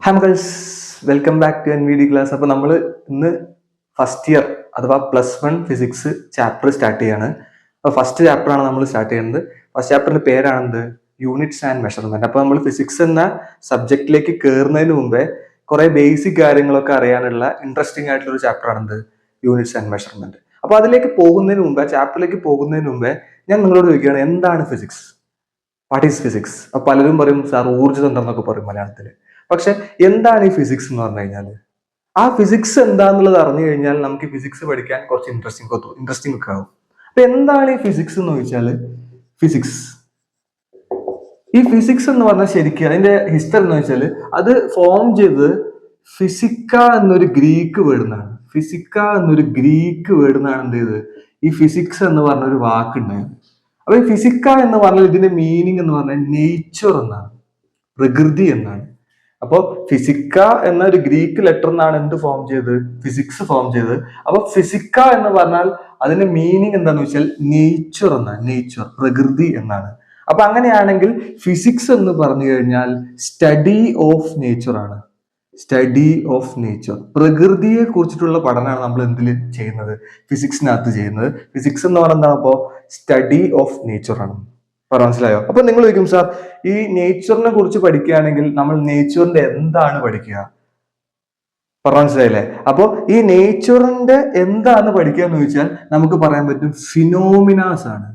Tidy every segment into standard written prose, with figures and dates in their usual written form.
Hi girls, welcome back to NVD class. അപ്പോൾ നമ്മൾ ഇന്ന് ഫസ്റ്റ് ഇയർ അഥവാ +1 ഫിസിക്സ് ചാപ്റ്റർ സ്റ്റാർട്ട് ചെയ്യാണ്. അപ്പോൾ ഫസ്റ്റ് ചാപ്റ്ററാണ് നമ്മൾ സ്റ്റാർട്ട് ചെയ്യുന്നത്. ഫസ്റ്റ് ചാപ്റ്ററിന്റെ പേരാണെന്ത്? Units and measurement. അപ്പോൾ നമ്മൾ ഫിസിക്സ് എന്ന സബ്ജക്റ്റിലേക്ക് കയറുന്നതിന് മുമ്പേ കുറെ ബേസിക് കാര്യങ്ങളൊക്കെ അറിയാനുള്ള ഇൻട്രസ്റ്റിംഗ് ആയിട്ടുള്ള ഒരു ചാപ്റ്ററാണെന്ത്? Units and measurement. അപ്പോൾ അതിലേക്ക് പോകുന്നതിന് മുമ്പേ, ചാപ്റ്ററിലേക്ക് പോകുന്നതിന് മുമ്പേ ഞാൻ നിങ്ങളോട് ചോദിക്കുകയാണ്, എന്താണ് ഫിസിക്സ്? What is physics? അപ്പൊ പലരും പറയും സാർ ഊർജ്ജതന്ത്രം എന്നൊക്കെ പറയും മലയാളത്തിൽ. പക്ഷെ എന്താണ് ഈ ഫിസിക്സ് എന്ന് പറഞ്ഞു കഴിഞ്ഞാൽ, ആ ഫിസിക്സ് എന്താന്നുള്ളത് അറിഞ്ഞു കഴിഞ്ഞാൽ നമുക്ക് ഫിസിക്സ് പഠിക്കാൻ കുറച്ച് ഇൻട്രസ്റ്റിംഗ് ഒക്കെ ആവും. അപ്പൊ എന്താണ് ഈ ഫിസിക്സ് എന്ന് ചോദിച്ചാൽ, ഫിസിക്സ് ഈ ഫിസിക്സ് എന്ന് പറഞ്ഞാൽ ശരിക്കും അതിന്റെ ഹിസ്റ്ററി എന്ന് വെച്ചാൽ അത് ഫോം ചെയ്ത് ഫിസിക്ക എന്നൊരു ഗ്രീക്ക് വേർഡാണ്. ഫിസിക്ക എന്നൊരു ഗ്രീക്ക് വേർഡാണ് എന്ത് ചെയ്ത് ഈ ഫിസിക്സ് എന്ന് പറഞ്ഞ ഒരു വാക്കുണ്ടായത്. അപ്പൊ ഈ ഫിസിക്ക എന്ന് പറഞ്ഞാൽ ഇതിന്റെ മീനിങ് എന്ന് പറഞ്ഞാൽ നേച്ചർ എന്നാണ്, പ്രകൃതി എന്നാണ്. അപ്പോൾ ഫിസിക്ക എന്ന ഒരു ഗ്രീക്ക് ലെറ്റർ എന്നാണ് എന്ത് ഫോം ചെയ്തത്? ഫിസിക്സ് ഫോം ചെയ്തത്. അപ്പൊ ഫിസിക്ക എന്ന് പറഞ്ഞാൽ അതിന്റെ മീനിങ് എന്താന്ന് വെച്ചാൽ നേച്ചർ എന്നാണ്, നേച്ചർ പ്രകൃതി എന്നാണ്. അപ്പൊ അങ്ങനെയാണെങ്കിൽ ഫിസിക്സ് എന്ന് പറഞ്ഞു കഴിഞ്ഞാൽ സ്റ്റഡി ഓഫ് നേച്ചർ ആണ്. സ്റ്റഡി ഓഫ് നേച്ചർ, പ്രകൃതിയെ കുറിച്ചിട്ടുള്ള പഠനമാണ് നമ്മൾ എന്തിൽ ചെയ്യുന്നത്? ഫിസിക്സിനകത്ത് ചെയ്യുന്നത്. ഫിസിക്സ് എന്ന് പറയുന്നത് അപ്പോ സ്റ്റഡി ഓഫ് നേച്ചർ ആണ്. മനസ്സിലായോ? അപ്പൊ നിങ്ങൾ ചോദിക്കും സാർ, ഈ നേച്ചറിനെ കുറിച്ച് പഠിക്കുകയാണെങ്കിൽ നമ്മൾ നേച്ചറിന്റെ എന്താണ് പഠിക്കുക? മനസ്സിലായില്ലേ? അപ്പൊ ഈ നേച്ചറിന്റെ എന്താണ് പഠിക്കുക എന്ന് ചോദിച്ചാൽ നമുക്ക് പറയാൻ പറ്റും ഫിനോമിനാസ് ആണ്.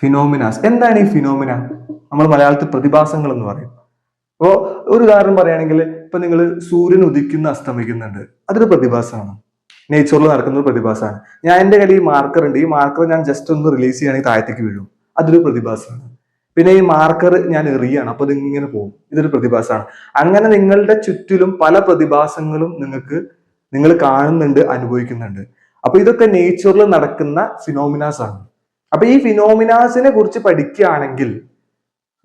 ഫിനോമിനാസ്. എന്താണ് ഈ ഫിനോമിന? നമ്മൾ മലയാളത്തിൽ പ്രതിഭാസങ്ങൾ എന്ന് പറയും. അപ്പോ ഒരു ഉദാഹരണം പറയുകയാണെങ്കിൽ, ഇപ്പൊ നിങ്ങൾ സൂര്യൻ ഉദിക്കുന്ന അസ്തമിക്കുന്നുണ്ട്, അതൊരു പ്രതിഭാസമാണ്, നേച്ചറിൽ നടക്കുന്ന ഒരു പ്രതിഭാസമാണ്. ഞാൻ എന്റെ കയ്യിൽ ഈ മാർക്കർ ഉണ്ട്, ഈ മാർക്കർ ഞാൻ ജസ്റ്റ് ഒന്ന് റിലീസ് ചെയ്യുകയാണെങ്കിൽ താഴത്തേക്ക് വീഴും, അതൊരു പ്രതിഭാസമാണ്. പിന്നെ ഈ മാർക്കർ ഞാൻ എറിയാണ്, അപ്പൊ ഇത് ഇങ്ങനെ പോകും, ഇതൊരു പ്രതിഭാസമാണ്. അങ്ങനെ നിങ്ങളുടെ ചുറ്റിലും പല പ്രതിഭാസങ്ങളും നിങ്ങൾ കാണുന്നുണ്ട്, അനുഭവിക്കുന്നുണ്ട്. അപ്പൊ ഇതൊക്കെ നേച്ചറിൽ നടക്കുന്ന ഫിനോമിനാസ് ആണ്. അപ്പൊ ഈ ഫിനോമിനാസിനെ കുറിച്ച് പഠിക്കുകയാണെങ്കിൽ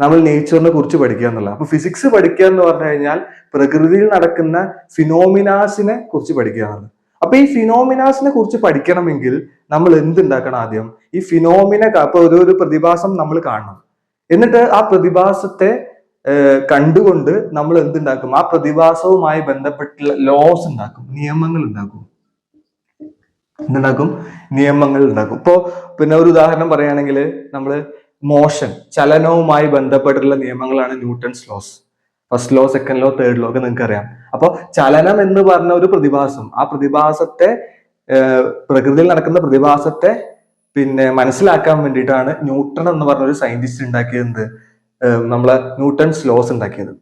നമ്മൾ നേച്ചറിനെ കുറിച്ച് പഠിക്കുക എന്നുള്ള. അപ്പൊ ഫിസിക്സ് പഠിക്കുക എന്ന് പറഞ്ഞു കഴിഞ്ഞാൽ പ്രകൃതിയിൽ നടക്കുന്ന ഫിനോമിനാസിനെ കുറിച്ച് പഠിക്കുക എന്നുള്ളത്. അപ്പൊ ഈ ഫിനോമിനാസിനെ കുറിച്ച് പഠിക്കണമെങ്കിൽ നമ്മൾ എന്തുണ്ടാക്കണം? ആദ്യം ഈ അപ്പൊ ഒരു പ്രതിഭാസം നമ്മൾ കാണണം. എന്നിട്ട് ആ പ്രതിഭാസത്തെ കണ്ടുകൊണ്ട് നമ്മൾ എന്തുണ്ടാക്കും? ആ പ്രതിഭാസവുമായി ബന്ധപ്പെട്ടുള്ള ലോസ് ഉണ്ടാക്കും, നിയമങ്ങൾ ഉണ്ടാക്കും. എന്തുണ്ടാക്കും? നിയമങ്ങൾ ഉണ്ടാക്കും. ഇപ്പോ പിന്നെ ഒരു ഉദാഹരണം പറയുകയാണെങ്കിൽ, നമ്മള് മോഷൻ, ചലനവുമായി ബന്ധപ്പെട്ടുള്ള നിയമങ്ങളാണ് Newton's loss. First law, second law, third law ഒക്കെ നിങ്ങൾക്ക് അറിയാം. അപ്പൊ ചലനം എന്ന് പറഞ്ഞ ഒരു പ്രതിഭാസം, ആ പ്രതിഭാസത്തെ പ്രകൃതിയിൽ നടക്കുന്ന പ്രതിഭാസത്തെ പിന്നെ മനസ്സിലാക്കാൻ വേണ്ടിയിട്ടാണ് ന്യൂട്ടൺ എന്ന് പറഞ്ഞ ഒരു സയന്റിസ്റ്റ് ഉണ്ടാക്കിയത്, നമ്മളെ ന്യൂട്ടൺസ് ലോസ് ഉണ്ടാക്കിയത്.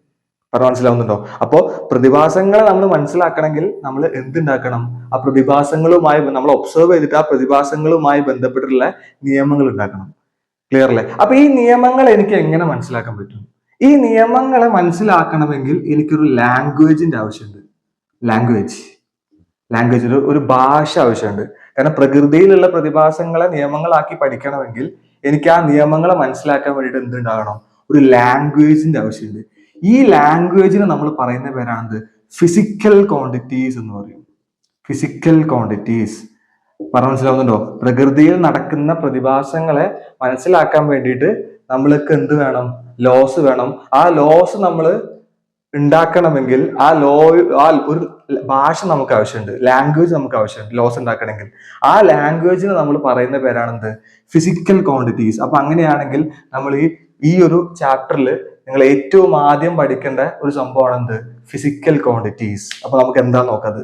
പറഞ്ഞ മനസ്സിലാവുന്നുണ്ടോ? അപ്പോ പ്രതിഭാസങ്ങളെ നമ്മൾ മനസ്സിലാക്കണമെങ്കിൽ നമ്മൾ എന്തുണ്ടാക്കണം? ആ പ്രതിഭാസങ്ങളുമായി നമ്മൾ ഒബ്സർവ് ചെയ്തിട്ട് ആ പ്രതിഭാസങ്ങളുമായി ബന്ധപ്പെട്ടുള്ള നിയമങ്ങൾ ഉണ്ടാക്കണം. ക്ലിയർ അല്ലേ? അപ്പൊ ഈ നിയമങ്ങൾ എനിക്ക് എങ്ങനെ മനസ്സിലാക്കാൻ പറ്റും? ഈ നിയമങ്ങളെ മനസ്സിലാക്കണമെങ്കിൽ എനിക്കൊരു ലാംഗ്വേജിന്റെ ആവശ്യമുണ്ട്. ലാംഗ്വേജ് ഒരു ഭാഷ ആവശ്യമുണ്ട്. കാരണം പ്രകൃതിയിലുള്ള പ്രതിഭാസങ്ങളെ നിയമങ്ങളാക്കി പഠിക്കണമെങ്കിൽ എനിക്ക് ആ നിയമങ്ങളെ മനസ്സിലാക്കാൻ വേണ്ടിയിട്ട് എന്തുണ്ടാകണം? ഒരു ലാംഗ്വേജിന്റെ ആവശ്യമുണ്ട്. ഈ ലാംഗ്വേജിന് നമ്മൾ പറയുന്ന പേരാണത് ഫിസിക്കൽ ക്വാണ്ടിറ്റീസ് എന്ന് പറയും. Physical quantities. പറഞ്ഞ മനസ്സിലാവുന്നുണ്ടോ? പ്രകൃതിയിൽ നടക്കുന്ന പ്രതിഭാസങ്ങളെ മനസ്സിലാക്കാൻ വേണ്ടിയിട്ട് നമ്മൾക്ക് എന്ത് വേണം? ലോസ് വേണം. ആ ലോസ് നമ്മൾ ഉണ്ടാക്കണമെങ്കിൽ ഒരു ഭാഷ നമുക്ക് ആവശ്യമുണ്ട്, ലാംഗ്വേജ് നമുക്ക് ആവശ്യമുണ്ട് ലോസ് ഉണ്ടാക്കണമെങ്കിൽ. ആ ലാംഗ്വേജിന് നമ്മൾ പറയുന്ന പേരാണെന്ത്? Physical quantities. അപ്പൊ അങ്ങനെയാണെങ്കിൽ നമ്മൾ ഈ ഒരു ചാപ്റ്ററിൽ നിങ്ങൾ ഏറ്റവും ആദ്യം പഠിക്കേണ്ട ഒരു സംഭവമാണ് എന്ത്? Physical quantities. അപ്പൊ നമുക്ക് എന്താ നോക്കാത്?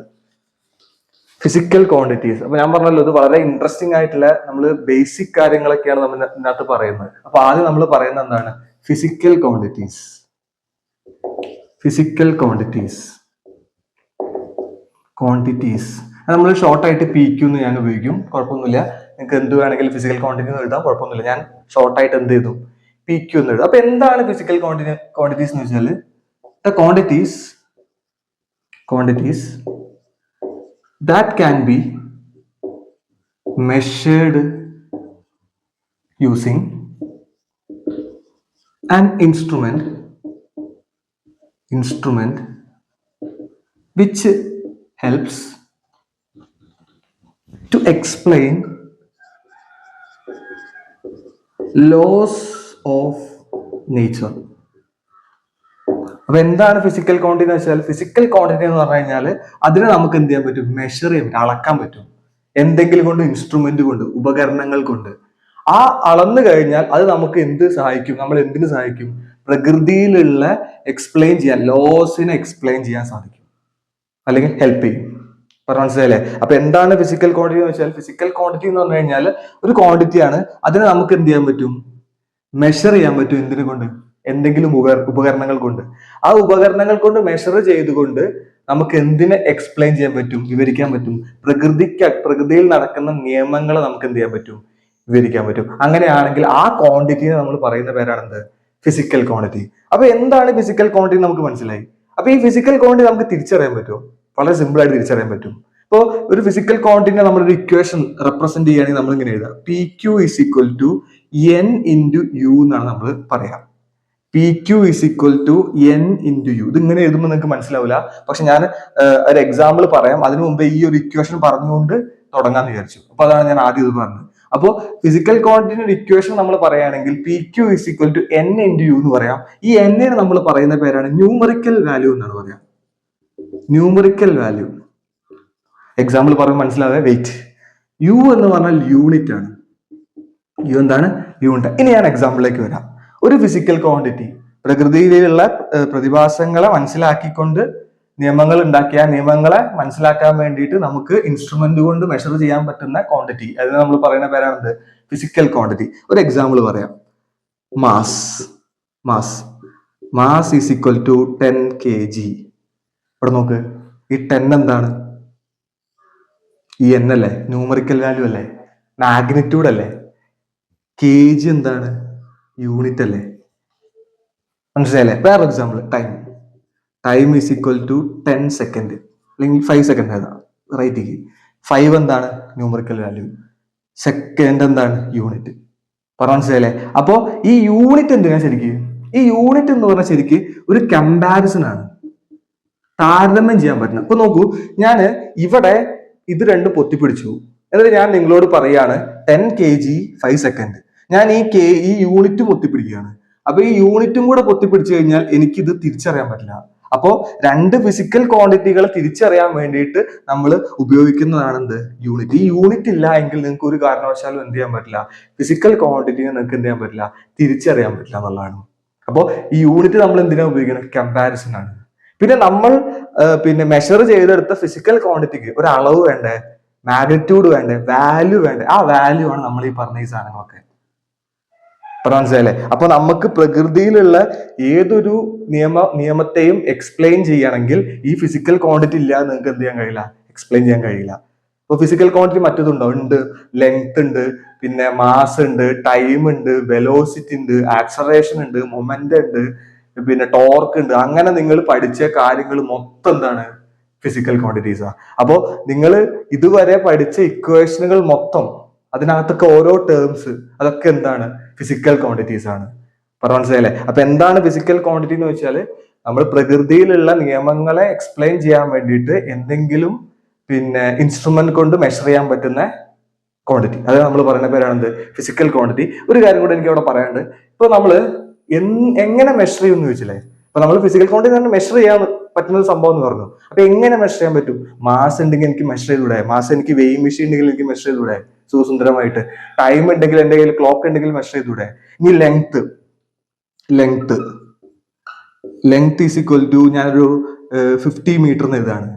Physical quantities. അപ്പൊ ഞാൻ പറഞ്ഞല്ലോ, ഇത് വളരെ ഇൻട്രസ്റ്റിംഗ് ആയിട്ടുള്ള നമ്മൾ ബേസിക് കാര്യങ്ങളൊക്കെയാണ് നമ്മൾ ഇതിനകത്ത് പറയുന്നത്. അപ്പൊ ആദ്യം നമ്മൾ പറയുന്നത് എന്താണ്? Physical quantities. ഫിസിക്കൽ ക്വാണ്ടിറ്റീസ് നമ്മൾ ഷോർട്ടായിട്ട് PQ എന്ന് ഞാൻ ഉപയോഗിക്കും, കുഴപ്പമൊന്നുമില്ല. നിങ്ങൾക്ക് എന്ത് വേണമെങ്കിലും ഫിസിക്കൽ ക്വാണ്ടിറ്റി എന്ന് എഴുതാം, കുഴപ്പമൊന്നുമില്ല. ഞാൻ ഷോർട്ടായിട്ട് എന്ത് ചെയ്തു? PQ എന്ന് എഴുതും. അപ്പൊ എന്താണ് ഫിസിക്കൽ ക്വാണ്ടിറ്റീസ് എന്ന് വെച്ചാൽ, the quantities that can be measured using an instrument which helps to explain laws of nature. അപ്പൊ എന്താണ് ഫിസിക്കൽ ക്വാണ്ടിറ്റി എന്ന് വെച്ചാൽ, ഫിസിക്കൽ ക്വാണ്ടിറ്റി എന്ന് പറഞ്ഞു കഴിഞ്ഞാൽ അതിനെ നമുക്ക് എന്ത് ചെയ്യാൻ പറ്റും, മെഷർ ചെയ്യാൻ പറ്റും, അളക്കാൻ പറ്റും. എന്തെങ്കിലും കൊണ്ട്, ഇൻസ്ട്രുമെന്റ് കൊണ്ട്, ഉപകരണങ്ങൾ കൊണ്ട്. ആ അളന്നു കഴിഞ്ഞാൽ അത് നമുക്ക് എന്ത് സഹായിക്കും, നമ്മൾ എന്തിനു സഹായിക്കും, പ്രകൃതിയിലുള്ള എക്സ്പ്ലെയിൻ ചെയ്യാൻ, ലോസിനെ എക്സ്പ്ലെയിൻ ചെയ്യാൻ സാധിക്കും, അല്ലെങ്കിൽ ഹെൽപ്പ് ചെയ്യും. മനസ്സിലായില്ലേ? അപ്പൊ എന്താണ് ഫിസിക്കൽ ക്വാണ്ടിറ്റി എന്ന് വെച്ചാൽ, ഫിസിക്കൽ ക്വാണ്ടിറ്റി എന്ന് പറഞ്ഞു കഴിഞ്ഞാൽ ഒരു ക്വാണ്ടിറ്റിയാണ്, അതിനെ നമുക്ക് എന്ത് ചെയ്യാൻ പറ്റും, മെഷർ ചെയ്യാൻ പറ്റും. എന്തിനു കൊണ്ട്, എന്തെങ്കിലും ഉപകരണങ്ങൾ കൊണ്ട്. ആ ഉപകരണങ്ങൾ കൊണ്ട് മെഷർ ചെയ്തുകൊണ്ട് നമുക്ക് എന്തിനെ എക്സ്പ്ലെയിൻ ചെയ്യാൻ പറ്റും, വിവരിക്കാൻ പറ്റും. പ്രകൃതിയിൽ നടക്കുന്ന നിയമങ്ങളെ നമുക്ക് എന്ത് ചെയ്യാൻ പറ്റും, വിവരിക്കാൻ പറ്റും. അങ്ങനെയാണെങ്കിൽ ആ ക്വാണ്ടിറ്റിനെ നമ്മൾ പറയുന്ന പേരാണ് എന്ത്, ഫിസിക്കൽ ക്വാണ്ടിറ്റി. അപ്പൊ എന്താണ് ഫിസിക്കൽ ക്വാണ്ടിറ്റി നമുക്ക് മനസ്സിലായി. അപ്പൊ ഈ ഫിസിക്കൽ ക്വാണ്ടിറ്റി നമുക്ക് തിരിച്ചറിയാൻ പറ്റുമോ, വളരെ സിമ്പിൾ ആയിട്ട് തിരിച്ചറിയാൻ പറ്റും. ഇപ്പോൾ ഒരു ഫിസിക്കൽ ക്വാണ്ടിറ്റിനെ നമ്മളൊരു ഇക്വേഷൻ റെപ്രസെന്റ് ചെയ്യുകയാണെങ്കിൽ നമ്മൾ ഇങ്ങനെ എഴുതാം, P Q is equal to N into U എന്നാണ് നമ്മൾ പറയാം. P Q is equal to N into U. ഇത് ഇങ്ങനെ എഴുതുമ്പോൾ നിങ്ങൾക്ക് മനസ്സിലാവില്ല, പക്ഷെ ഞാൻ ഒരു എക്സാമ്പിൾ പറയാം. അതിനു മുമ്പ് ഈ ഒരു ഇക്വേഷൻ പറഞ്ഞുകൊണ്ട് തുടങ്ങാന്ന് വിചാരിച്ചു. അപ്പൊ അതാണ് ഞാൻ ആദ്യം ഇത് പറഞ്ഞത്. അപ്പോൾ ഫിസിക്കൽ ക്വാണ്ടിറ്റിന്റെ ഒരു ഇക്വേഷൻ നമ്മൾ പറയുകയാണെങ്കിൽ P Q is equal to N into U എന്ന് പറയാം. ഈ എന്നിനെ നമ്മൾ പറയുന്ന പേരാണ് ന്യൂമറിക്കൽ വാല്യൂ എന്നാണ് പറയാം. Numerical value. എക്സാമ്പിൾ പറയുമ്പോൾ മനസ്സിലാവേ, വെയിറ്റ്. യു എന്ന് പറഞ്ഞാൽ യൂണിറ്റ് ആണ്. യു എന്താണ്, യൂണിറ്റ്. ഇനി ഞാൻ എക്സാമ്പിളിലേക്ക് വരാം. ഒരു ഫിസിക്കൽ ക്വാണ്ടിറ്റി, പ്രകൃതിയിലുള്ള പ്രതിഭാസങ്ങളെ മനസ്സിലാക്കിക്കൊണ്ട് നിയമങ്ങൾ ഉണ്ടാക്കിയ നിയമങ്ങളെ മനസ്സിലാക്കാൻ വേണ്ടിയിട്ട് നമുക്ക് ഇൻസ്ട്രുമെന്റ് കൊണ്ട് മെഷർ ചെയ്യാൻ പറ്റുന്ന ക്വാണ്ടിറ്റി, അതിന് നമ്മൾ പറയുന്ന പേരാണ് ഫിസിക്കൽ ക്വാണ്ടിറ്റി. ഒരു എക്സാമ്പിൾ പറയാം, mass. Mass is equal to 10 kg. ഇവിടെ നോക്ക്, ഈ 10 എന്താണ്, ഈ എൻ അല്ലേ, ന്യൂമറിക്കൽ വാല്യൂ അല്ലേ, മാഗ്നിറ്റ്യൂഡ് അല്ലേ. കെ ജി എന്താണ്, യൂണിറ്റ് അല്ലേ. മനസ്സിലായല്ലേ? വേറെ example, time is equal to 10 second, അല്ലെങ്കിൽ 5 സെക്കൻഡ് ഏതാ, റൈറ്റ്. 5 എന്താണ്, ന്യൂമറിക്കൽ വാല്യൂ. സെക്കൻഡ് എന്താണ്, യൂണിറ്റ്. മനസ്സിലായല്ലേ? അപ്പോ ഈ യൂണിറ്റ് എന്തിനാ ശരിക്കും, ഈ യൂണിറ്റ് എന്ന് പറഞ്ഞാൽ ശരിക്കും ഒരു കമ്പാരിസൺ ആണ്, താരതമ്യം ചെയ്യാൻ പറ്റണം. ഇപ്പൊ നോക്കൂ, ഞാൻ ഇവിടെ ഇത് രണ്ടും പൊത്തിപ്പിടിച്ചു, എന്നിട്ട് ഞാൻ നിങ്ങളോട് പറയാണ് 10 kg 5 സെക്കൻഡ്. ഞാൻ ഈ യൂണിറ്റും പൊത്തിപ്പിടിക്കുകയാണ്. അപ്പൊ ഈ യൂണിറ്റും കൂടെ പൊത്തിപ്പിടിച്ചു കഴിഞ്ഞാൽ എനിക്കിത് തിരിച്ചറിയാൻ പറ്റില്ല. അപ്പോ രണ്ട് ഫിസിക്കൽ ക്വാണ്ടിറ്റികളെ തിരിച്ചറിയാൻ വേണ്ടിയിട്ട് നമ്മൾ ഉപയോഗിക്കുന്നതാണ് എന്ത്, യൂണിറ്റ്. ഈ യൂണിറ്റ് ഇല്ല എങ്കിൽ നിങ്ങൾക്ക് ഒരു കാരണവശാലും എന്ത് ചെയ്യാൻ പറ്റില്ല, ഫിസിക്കൽ ക്വാണ്ടിറ്റിനെ നിങ്ങൾക്ക് എന്ത് ചെയ്യാൻ പറ്റില്ല, തിരിച്ചറിയാൻ പറ്റില്ല എന്നുള്ളതാണ്. അപ്പോൾ ഈ യൂണിറ്റ് നമ്മൾ എന്തിനാ ഉപയോഗിക്കുന്നത്, കമ്പാരിസൺ ആണ്. പിന്നെ നമ്മൾ മെഷർ ചെയ്തെടുത്ത ഫിസിക്കൽ ക്വാണ്ടിറ്റിക്ക് ഒരു അളവ് വേണ്ടേ, മാഗ്നിറ്റ്യൂഡ് വേണ്ടേ, വാല്യൂ വേണ്ടേ. ആ വാല്യൂ ആണ് നമ്മൾ ഈ പറഞ്ഞ ഈ സാധനങ്ങളൊക്കെ. മനസ്സിലായില്ലേ? അപ്പൊ നമുക്ക് പ്രകൃതിയിലുള്ള ഏതൊരു നിയമത്തെയും എക്സ്പ്ലെയിൻ ചെയ്യണമെങ്കിൽ ഈ ഫിസിക്കൽ ക്വാണ്ടിറ്റി ഇല്ലാതെ നിങ്ങൾക്ക് എന്ത് ചെയ്യാൻ കഴിയില്ല, എക്സ്പ്ലെയിൻ ചെയ്യാൻ കഴിയില്ല. അപ്പൊ ഫിസിക്കൽ ക്വാണ്ടിറ്റി മറ്റേതുണ്ടോ, ഉണ്ട്. ലെങ്ത് ഉണ്ട്, പിന്നെ മാസ് ഉണ്ട്, ടൈം ഉണ്ട്, വെലോസിറ്റി ഉണ്ട്, ആക്സലറേഷൻ ഉണ്ട്, മൊമെന്റ് ഉണ്ട്, പിന്നെ ടോർക്ക് ഉണ്ട്. അങ്ങനെ നിങ്ങൾ പഠിച്ച കാര്യങ്ങൾ മൊത്തം എന്താണ്, ഫിസിക്കൽ ക്വാണ്ടിറ്റീസാ. അപ്പോ നിങ്ങൾ ഇതുവരെ പഠിച്ച ഇക്വേഷനുകൾ മൊത്തം, അതിനകത്തൊക്കെ ഓരോ ടേംസ്, അതൊക്കെ എന്താണ്, ഫിസിക്കൽ ക്വാണ്ടിറ്റീസ് ആണ്. മനസ്സിലായില്ലേ? അപ്പൊ എന്താണ് ഫിസിക്കൽ ക്വാണ്ടിറ്റി എന്ന് വെച്ചാൽ, നമ്മൾ പ്രകൃതിയിലുള്ള നിയമങ്ങളെ എക്സ്പ്ലെയിൻ ചെയ്യാൻ വേണ്ടിയിട്ട് എന്തെങ്കിലും ഇൻസ്ട്രുമെന്റ് കൊണ്ട് മെഷർ ചെയ്യാൻ പറ്റുന്ന ക്വാണ്ടിറ്റി, അത് നമ്മൾ പറയുന്ന പേരാണ് ഫിസിക്കൽ ക്വാണ്ടിറ്റി. ഒരു കാര്യം കൂടെ എനിക്ക് അവിടെ പറയാനുണ്ട്. ഇപ്പൊ നമ്മൾ എങ്ങനെ മെഷർ ചെയ്യുമെന്ന് ചോദിച്ചില്ലേ, ഇപ്പൊ നമ്മൾ ഫിസിക്കൽ ക്വാണ്ടിറ്റി മെഷർ ചെയ്യാൻ പറ്റുന്ന സംഭവം എന്ന് പറഞ്ഞു. അപ്പൊ എങ്ങനെ മെഷർ ചെയ്യാൻ പറ്റും, മാസ് ഉണ്ടെങ്കിൽ എനിക്ക് മെഷർ ചെയ്തൂടെ, മാസ് എനിക്ക് വെയിങ് മെഷീൻ ഉണ്ടെങ്കിൽ എനിക്ക് മെഷർ ചെയ്തൂടെ സുസുന്ദരമായിട്ട്. ടൈം ഉണ്ടെങ്കിൽ എന്റെ കയ്യിൽ ക്ലോക്ക് ഉണ്ടെങ്കിൽ മെഷർ ചെയ്തൂടെ. ഇനി ലെങ്ത് ഈസ് ഈക്വൽ ടു, ഞാനൊരു 50 മീറ്റർ എഴുതാണ്.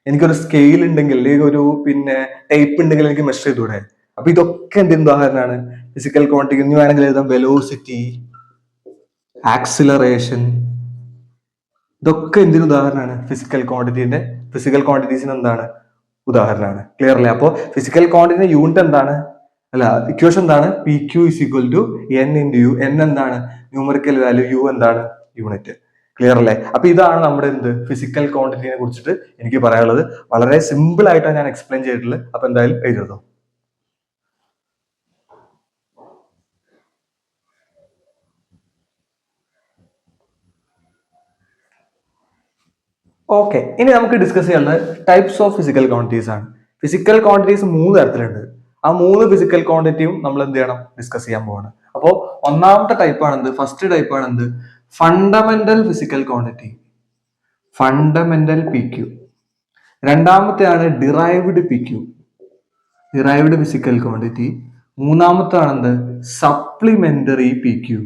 എനിക്കൊരു സ്കെയിൽ ഉണ്ടെങ്കിൽ, അല്ലെങ്കിൽ ഒരു ടേപ്പ് ഉണ്ടെങ്കിൽ എനിക്ക് മെഷർ ചെയ്തൂടെ. അപ്പൊ ഇതൊക്കെ എന്തിന് ഉദാഹരണമാണ്, ഫിസിക്കൽ ക്വാണ്ടിറ്റി. ഇനി വേണമെങ്കിൽ എഴുതാം വെലോസിറ്റി, ആക്സിലറേഷൻ, ഇതൊക്കെ എന്തിനു ഉദാഹരണമാണ്, ഫിസിക്കൽ ക്വാണ്ടിറ്റീസിന് എന്താണ്, ഉദാഹരണമാണ്. ക്ലിയർ അല്ലേ? അപ്പോൾ ഫിസിക്കൽ ക്വാണ്ടിറ്റിന്റെ യൂണിറ്റ് എന്താണ്, ഇക്വേഷൻ എന്താണ്, P Q is equal to N into U. N എന്താണ്, ന്യൂമറിക്കൽ വാല്യൂ, യു എന്താണ്, യൂണിറ്റ്. ക്ലിയർ അല്ലേ? അപ്പൊ ഇതാണ് നമ്മുടെ ഫിസിക്കൽ ക്വാണ്ടിറ്റിനെ കുറിച്ചിട്ട് എനിക്ക് പറയാനുള്ളത്. വളരെ സിമ്പിൾ ആയിട്ടാണ് ഞാൻ എക്സ്പ്ലെയിൻ ചെയ്തിട്ടുള്ളത്. അപ്പൊ എന്തായാലും എഴുതുന്നു. ഓക്കെ, ഇനി നമുക്ക് ഡിസ്കസ് ചെയ്യുന്നത് ടൈപ്സ് ഓഫ് ഫിസിക്കൽ ക്വാണ്ടിറ്റീസ് ആണ്. ഫിസിക്കൽ ക്വാണ്ടിറ്റീസ് 3 തരത്തിലുണ്ട്. ആ 3 ഫിസിക്കൽ ക്വാണ്ടിറ്റിയും നമ്മൾ എന്ത് ചെയ്യണം, ഡിസ്കസ് ചെയ്യാൻ പോവാണ്. അപ്പോൾ ഒന്നാമത്തെ ടൈപ്പ് ആണ് ഫസ്റ്റ് ടൈപ്പ് ആണ് fundamental physical quantity, fundamental P Q. രണ്ടാമത്തെയാണ് derived P Q, derived physical quantity. മൂന്നാമത്താണ് എന്ത്? Supplementary P Q,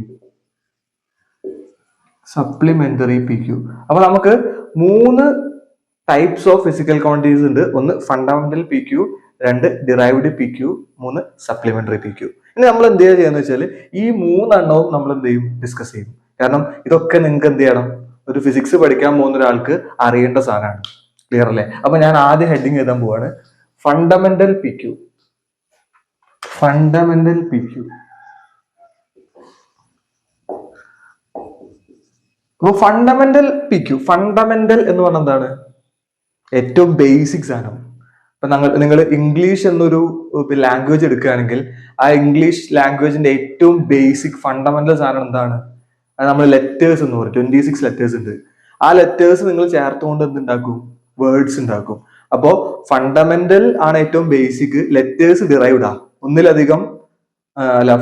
supplementary P Q. അപ്പൊ നമുക്ക് 3 ടൈപ്സ് ഓഫ് ഫിസിക്കൽ ക്വാണ്ടിറ്റീസ് ഉണ്ട്. ഒന്ന് fundamental P Q, 2 derived P Q, 3 supplementary P Q. ഇനി നമ്മൾ എന്ത് ചെയ്യാന്ന് വെച്ചാൽ ഈ 3 എണ്ണവും നമ്മൾ എന്ത് ചെയ്യും? ഡിസ്കസ് ചെയ്യും. കാരണം ഇതൊക്കെ നിങ്ങൾക്ക് എന്ത് ചെയ്യണം? ഒരു ഫിസിക്സ് പഠിക്കാൻ പോകുന്ന ഒരാൾക്ക് അറിയേണ്ട സാധനമാണ്. ക്ലിയർ അല്ലേ? അപ്പൊ ഞാൻ ആദ്യം ഹെഡിങ് എഴുതാൻ പോവാണ്. Fundamental P Q, fundamental P Q. അപ്പൊ ഫണ്ടമെന്റൽ പി ക്യു, ഫണ്ടമെന്റൽ എന്ന് പറഞ്ഞാൽ എന്താണ്? ഏറ്റവും ബേസിക് സാധനം. ഇപ്പൊ നിങ്ങൾ ഇംഗ്ലീഷ് എന്നൊരു ലാംഗ്വേജ് എടുക്കുകയാണെങ്കിൽ ആ ഇംഗ്ലീഷ് ലാംഗ്വേജിന്റെ ഏറ്റവും ബേസിക് ഫണ്ടമെന്റൽ സാധനം എന്താണ്? അത് നമ്മൾ ലെറ്റേഴ്സ് എന്ന് പറയും. 26 ലെറ്റേഴ്സ് ഉണ്ട്. ആ ലെറ്റേഴ്സ് നിങ്ങൾ ചേർത്തുകൊണ്ട് എന്തുണ്ടാക്കും? വേർഡ്സ് ഉണ്ടാക്കും. അപ്പോ ഫണ്ടമെന്റൽ ആണ് ഏറ്റവും ബേസിക്, ലെറ്റേഴ്സ് ഡിറൈവ്ഡ് ആ. ഒന്നിലധികം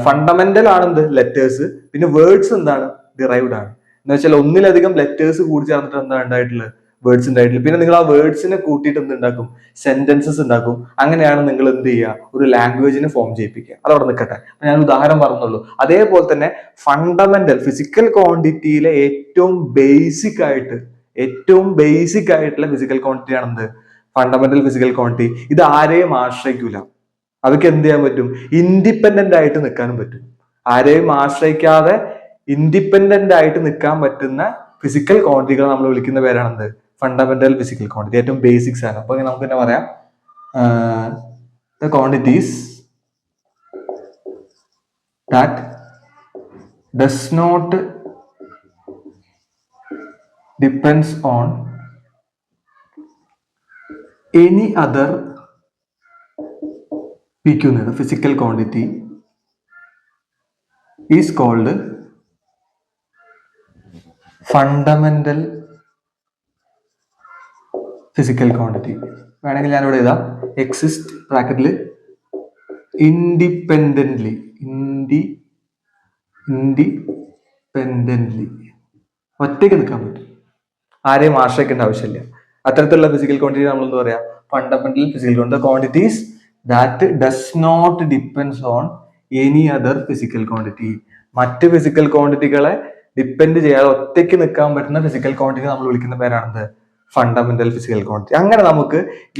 ഫണ്ടമെന്റൽ ആണ് എന്ത്? ലെറ്റേഴ്സ്. പിന്നെ വേർഡ്സ് എന്താണ്? ഡിറൈവ്ഡ് ആണ്. എന്ന് വെച്ചാൽ ഒന്നിലധികം ലെറ്റേഴ്സ് കൂടി ചേർന്നിട്ട് എന്താണ് ഉണ്ടായിട്ടുള്ളത്? വേർഡ്സ് ഉണ്ടായിട്ടില്ല. പിന്നെ നിങ്ങൾ ആ വേർഡ്സിനെ കൂട്ടിയിട്ട് എന്തുണ്ടാക്കും? സെന്റൻസസ് ഉണ്ടാക്കും. അങ്ങനെയാണ് നിങ്ങൾ എന്ത് ചെയ്യുക? ഒരു ലാംഗ്വേജിനെ ഫോം ചെയ്യിപ്പിക്കുക. അതവിടെ നിൽക്കട്ടെ. ഞാൻ ഉദാഹരണം പറഞ്ഞുള്ളൂ. അതേപോലെ തന്നെ ഫണ്ടമെന്റൽ ഫിസിക്കൽ ക്വാണ്ടിറ്റിയിലെ ഏറ്റവും ബേസിക് ആയിട്ടുള്ള ഫിസിക്കൽ ക്വാണ്ടിറ്റി ആണ് എന്ത്? Fundamental physical quantity. ഇത് ആരെയും ആശ്രയിക്കൂല. അവർക്ക് എന്ത് ചെയ്യാൻ പറ്റും? ഇൻഡിപെൻഡന്റ് ആയിട്ട് നിൽക്കാനും പറ്റും. ആരെയും ആശ്രയിക്കാതെ ഇൻഡിപെൻഡന്റ് ആയിട്ട് നിൽക്കാൻ പറ്റുന്ന ഫിസിക്കൽ ക്വാണ്ടിറ്റികൾ നമ്മൾ വിളിക്കുന്ന പേരാണെന്ത്? Fundamental physical quantity. ഏറ്റവും ബേസിക്സ് ആണ്. അപ്പൊ നമുക്ക് തന്നെ പറയാം, the quantities that does not depends on any other P Q എന്നത് physical quantity is called fundamental physical quantity. വേണമെങ്കിൽ ഞാനിവിടെ എഴുതാം, എക്സിസ്റ്റ് ബ്രാക്കറ്റിൽ ഇൻഡിപെൻഡന്റ്ലി, ഇൻഡിപെൻഡന്റ്ലി ഒറ്റയ്ക്ക് നിൽക്കാൻ പറ്റും. ആരെയും ആശ്രയിക്കേണ്ട ആവശ്യമില്ല. അത്തരത്തിലുള്ള ഫിസിക്കൽ ക്വാണ്ടിറ്റി നമ്മൾ എന്താ പറയാ? Fundamental physical quantity. Quantities that does not depends on any other physical quantity. മറ്റ് ഫിസിക്കൽ ക്വാണ്ടിറ്റികളെ ഡിപ്പെൻഡ് ചെയ്യാതെ ഒറ്റയ്ക്ക് നിൽക്കാൻ പറ്റുന്ന ഫിസിക്കൽ ക്വാണ്ടിറ്റി നമ്മൾ വിളിക്കുന്ന പേരാണെന്ത്? Fundamental physical quantity. അങ്ങനെ നമുക്ക്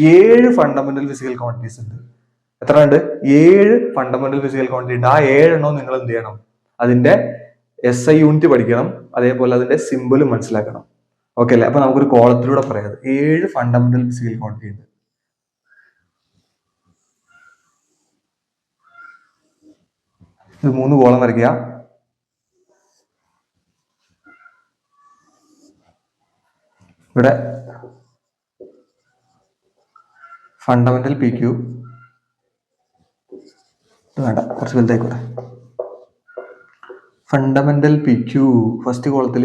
7 ഫണ്ടമെന്റൽ ഫിസിക്കൽ ക്വാണ്ടിറ്റീസ് ഉണ്ട്. എത്ര ഉണ്ട്? 7 ഫണ്ടമെന്റൽ ഫിസിക്കൽ ക്വാണ്ടിറ്റി ഉണ്ട്. ആ 7 എണ്ണവും നിങ്ങൾ എന്ത് ചെയ്യണം? അതിന്റെ SI യൂണിറ്റ് പഠിക്കണം. അതേപോലെ അതിന്റെ സിമ്പിളും മനസ്സിലാക്കണം. ഓക്കെ അല്ലേ? അപ്പൊ നമുക്കൊരു കോളത്തിലൂടെ പറയാം. 7 ഫണ്ടമെന്റൽ ഫിസിക്കൽ ക്വാണ്ടിറ്റി ഉണ്ട്. ഇത് 3 കോളം വരയ്ക്കുക. ഇവിടെ ഫണ്ടമെന്റൽ പി ക്യു വേണ്ട, കുറച്ച് വലുതായിക്കോട്ടെ. ഫണ്ടമെന്റൽ പി ക്യു ഫസ്റ്റ് കോളത്തിൽ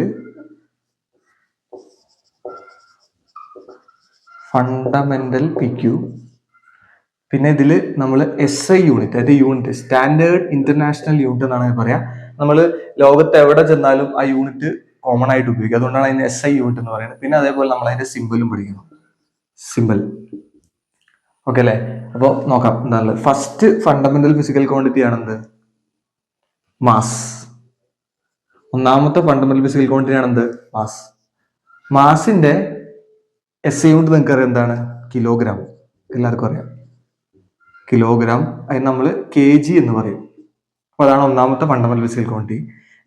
ഫണ്ടമെന്റൽ പി ക്യു. പിന്നെ ഇതിൽ നമ്മൾ SI യൂണിറ്റ്, അതായത് യൂണിറ്റ് സ്റ്റാൻഡേർഡ് ഇന്റർനാഷണൽ യൂണിറ്റ് എന്നാണ് പറയാ. നമ്മൾ ലോകത്ത് എവിടെ ചെന്നാലും ആ യൂണിറ്റ് കോമൺ ആയിട്ട് ഉപയോഗിക്കുക. അതുകൊണ്ടാണ് അതിന് SI യൂണിറ്റ് എന്ന് പറയുന്നത്. പിന്നെ അതേപോലെ നമ്മൾ അതിന്റെ സിമ്പിളും പഠിക്കണം. സിമ്പിൾ. ഓക്കെ അല്ലേ? അപ്പോൾ നോക്കാം എന്താണുള്ളത്. ഫസ്റ്റ് ഫണ്ടമെന്റൽ ഫിസിക്കൽ ക്വാണ്ടിറ്റി ആണെന്ത്? മാസ്. ഒന്നാമത്തെ ഫണ്ടമെന്റൽ ഫിസിക്കൽ ക്വാണ്ടിറ്റി ആണെന്ത്? മാസ്. മാസിന്റെ SI യൂണിറ്റ് നിങ്ങൾക്ക് അറിയാം എന്താണ്? കിലോഗ്രാം. എല്ലാവർക്കും അറിയാം കിലോഗ്രാം. അതിന് നമ്മൾ kg എന്ന് പറയും. അപ്പൊ അതാണ് ഒന്നാമത്തെ ഫണ്ടമെന്റൽ ഫിസിക്കൽ ക്വാണ്ടിറ്റി.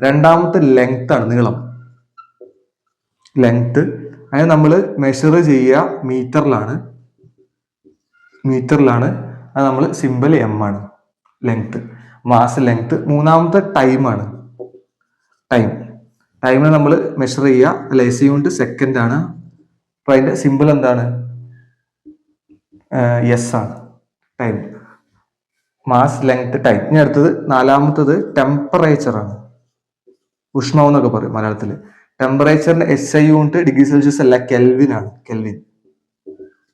രണ്ടാമത്തെ ലെങ്ത് ആണ്, നീളം. ലെങ്ത് അതിന് നമ്മൾ മെഷർ ചെയ്യുക മീറ്ററിലാണ്. അത് നമ്മൾ സിമ്പിൾ M ആണ്. Length, mass length. മൂന്നാമത്തെ ടൈം ആണ്. ടൈമിനെ നമ്മൾ മെഷർ ചെയ്യുക, അല്ല SI യൂണിറ്റ് സെക്കൻഡ് ആണ്. അപ്പൊ അതിന്റെ സിമ്പിൾ എന്താണ്? S ആണ്. Time, mass, length, time. ഇനി അടുത്തത് നാലാമത്തത് ടെമ്പറേച്ചർ ആണ്. ഉഷ്ണം എന്നൊക്കെ പറയും മലയാളത്തിൽ. ടെമ്പറേച്ചറിന്റെ SI യൂണിറ്റ് ഡിഗ്രി സെൽഷ്യസ് അല്ല, കെൽവിൻ ആണ്.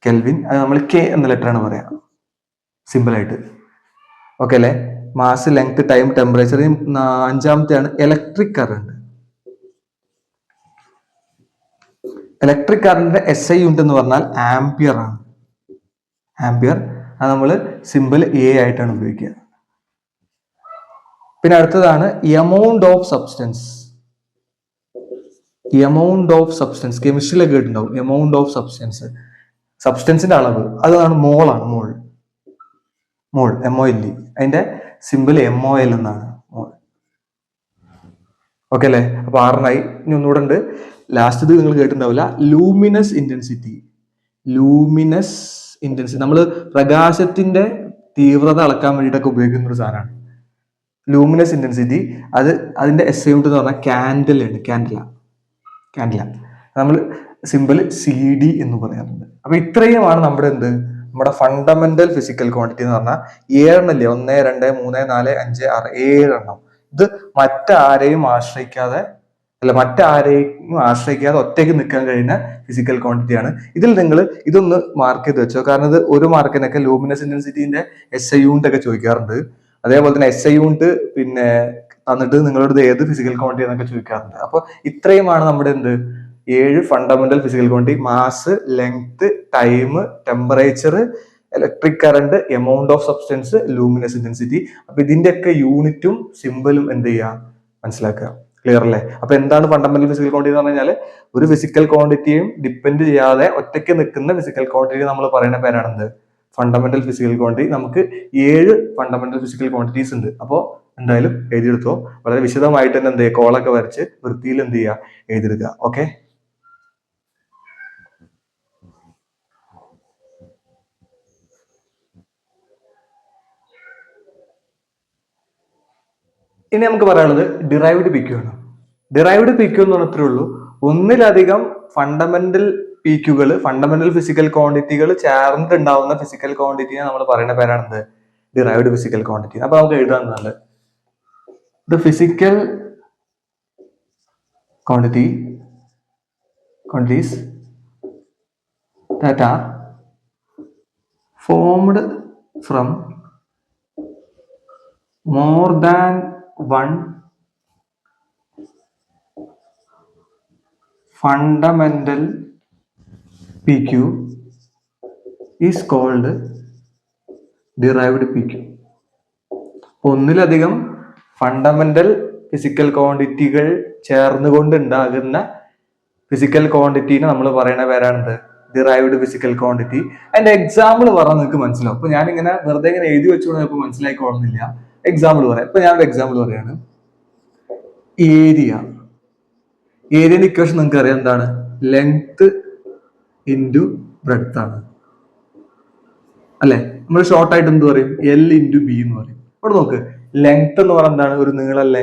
കെൽവിൻ അത് നമ്മൾ K എന്ന ലെറ്റർ ആണ് പറയാം സിമ്പിൾ ആയിട്ട്. ഓക്കെ അല്ലെ? Mass, length, time, temperature. അഞ്ചാമത്തെയാണ് ഇലക്ട്രിക് കറണ്ട്. ഇലക്ട്രിക് കറണ്ടിന്റെ SI യൂണിറ്റ് എന്ന് പറഞ്ഞാൽ ആംപിയർ ആണ്. ആംപിയർ അത് നമ്മൾ സിമ്പിൾ A ആയിട്ടാണ് ഉപയോഗിക്കുക. പിന്നെ അടുത്തതാണ് amount of substance. Amount of substance കെമിസ്ട്രിയിലൊക്കെ കേട്ടിട്ടുണ്ടാവും. എമൗണ്ട് ഓഫ് സബ്സ്റ്റൻസ്, സബ്സ്റ്റൻസിന്റെ അളവ്, അതാണ് മോൾ ആണ്. Mole mole MOL. അതിന്റെ സിമ്പിൾ MOL എന്നാണ്. മോൾ. ഓക്കെ അല്ലേ? അപ്പൊ 6 ഇനി ഒന്നുകൂടെ ഉണ്ട്. ലാസ്റ്റ് ഇത് നിങ്ങൾ കേട്ടിട്ടുണ്ടാവില്ല. Luminous intensity. ലൂമിനസ് ഇന്റൻസിറ്റി നമ്മൾ പ്രകാശത്തിന്റെ തീവ്രത അളക്കാൻ വേണ്ടിയിട്ടൊക്കെ ഉപയോഗിക്കുന്ന ഒരു സാധനമാണ് ലൂമിനസ് ഇന്റൻസിറ്റി. അതിന്റെ SI യൂണിറ്റ് എന്ന് പറഞ്ഞാൽ കാൻഡിൽ ആണ്. കാൻഡില നമ്മൾ സിമ്പിൾ CD എന്ന് പറയാറുണ്ട്. അപ്പൊ ഇത്രയുമാണ് നമ്മുടെ ഫണ്ടമെന്റൽ ഫിസിക്കൽ ക്വാണ്ടിറ്റി എന്ന് പറഞ്ഞാൽ 7 എണ്ണല്ലേ? 1, 2, 3, 4, 5, 6, 7 എണ്ണം. ഇത് മറ്റാരെയും ആശ്രയിക്കാതെ ഒറ്റയ്ക്ക് നിൽക്കാൻ കഴിയുന്ന ഫിസിക്കൽ ക്വാണ്ടിറ്റിയാണ്. ഇതിൽ നിങ്ങൾ ഇതൊന്ന് മാർക്ക് ചെയ്ത് വെച്ചോ. കാരണം ഇത് ഒരു മാർക്കിനൊക്കെ ലൂമിനസ് ഇന്റൻസിറ്റിന്റെ SI യൂണിറ്റ് ഒക്കെ ചോദിക്കാറുണ്ട്. അതേപോലെ തന്നെ SI യൂണിറ്റ് പിന്നെ തന്നിട്ട് നിങ്ങളോട് ഏത് ഫിസിക്കൽ ക്വാണ്ടിറ്റി എന്നൊക്കെ ചോദിക്കാറുണ്ട്. അപ്പൊ ഇത്രയുമാണ് നമ്മുടെ 7 fundamental physical quantity: mass, length, time, temperature, electric current, amount of substance, luminous intensity. അപ്പൊ ഇതിന്റെയൊക്കെ യൂണിറ്റും സിമ്പിളും എന്ത് ചെയ്യുക, മനസ്സിലാക്കുക. ക്ലിയർ അല്ലേ? അപ്പൊ എന്താണ് ഫണ്ടമെന്റൽ ഫിസിക്കൽ ക്വാണ്ടിറ്റി എന്ന് പറഞ്ഞാൽ ഒരു ഫിസിക്കൽ ക്വാണ്ടിറ്റിയും ഡിപ്പെൻഡ് ചെയ്യാതെ ഒറ്റയ്ക്ക് നിൽക്കുന്ന ഫിസിക്കൽ ക്വാണ്ടിറ്റി നമ്മൾ പറയുന്ന പേരാണ് ഫണ്ടമെന്റൽ ഫിസിക്കൽ ക്വാണ്ടിറ്റി. നമുക്ക് 7 ഫണ്ടമെന്റൽ ഫിസിക്കൽ ക്വാണ്ടിറ്റീസ് ഉണ്ട്. അപ്പോൾ എന്തായാലും എഴുതിയെടുത്തോ. വളരെ വിശദമായിട്ട് തന്നെ എന്ത് ചെയ്യുക, കോളൊക്കെ വരച്ച് വൃത്തിയിൽ എന്ത് ചെയ്യുക, എഴുതിയെടുക്കുക. ഓക്കെ. ഇനി നമുക്ക് പറയാനുള്ളത് ഡിറൈവ്ഡ് PQ ആണ്. ഡിറൈവ്ഡ് PQ എന്ന് പറഞ്ഞത്രേ ഉള്ളൂ. ഒന്നിലധികം ഫണ്ടമെന്റൽ PQകൾ, ഫണ്ടമെന്റൽ ഫിസിക്കൽ ക്വാണ്ടിറ്റികൾ ചേർന്നിട്ടുണ്ടാവുന്ന ഫിസിക്കൽ ക്വാണ്ടിറ്റിനെ നമ്മൾ പറയുന്ന പേരാണ് ഡിറൈവ്ഡ് ഫിസിക്കൽ ക്വാണ്ടിറ്റി. അപ്പൊ നമുക്ക് എഴുതാവുന്നതാണ് the physical quantities that are formed from more than one fundamental PQ is called derived PQ. ഒന്നിലധികം ഫണ്ടമെന്റൽ ഫിസിക്കൽ ക്വാണ്ടിറ്റികൾ ചേർന്നുകൊണ്ട് ഉണ്ടാകുന്ന ഫിസിക്കൽ ക്വാണ്ടിറ്റീനെ നമ്മൾ പറയുന്ന പേരാണ് ഡിറൈവ്ഡ് ഫിസിക്കൽ ക്വാണ്ടിറ്റി. അതിന്റെ എക്സാമ്പിൾ പറഞ്ഞാൽ നിങ്ങൾക്ക് മനസ്സിലാവും. അപ്പൊ ഞാനിങ്ങനെ വെറുതെ ഇങ്ങനെ എഴുതി വെച്ചുകൊണ്ട് ചിലപ്പോൾ മനസ്സിലായിക്കോളുന്നില്ല. എക്സാമ്പിൾ പറയാം. ഇപ്പൊ ഞാനൊരു എക്സാമ്പിൾ പറയാണ്. ഏരിയന്റെ ഇക്വേഷൻ നിങ്ങൾക്ക് അറിയാം. എന്താണ്? ലെങ്ത് ഇൻറ്റു ബ്രെഡ്ത്ത് ആണ് അല്ലെ? നമ്മൾ ഷോർട്ട് ആയിട്ട് എന്ത് പറയും? L/B എന്ന് പറയും. ഇവിടെ നോക്ക്, ലെങ്ത് എന്ന് പറഞ്ഞാൽ എന്താണ്? ഒരു നീളല്ലേ.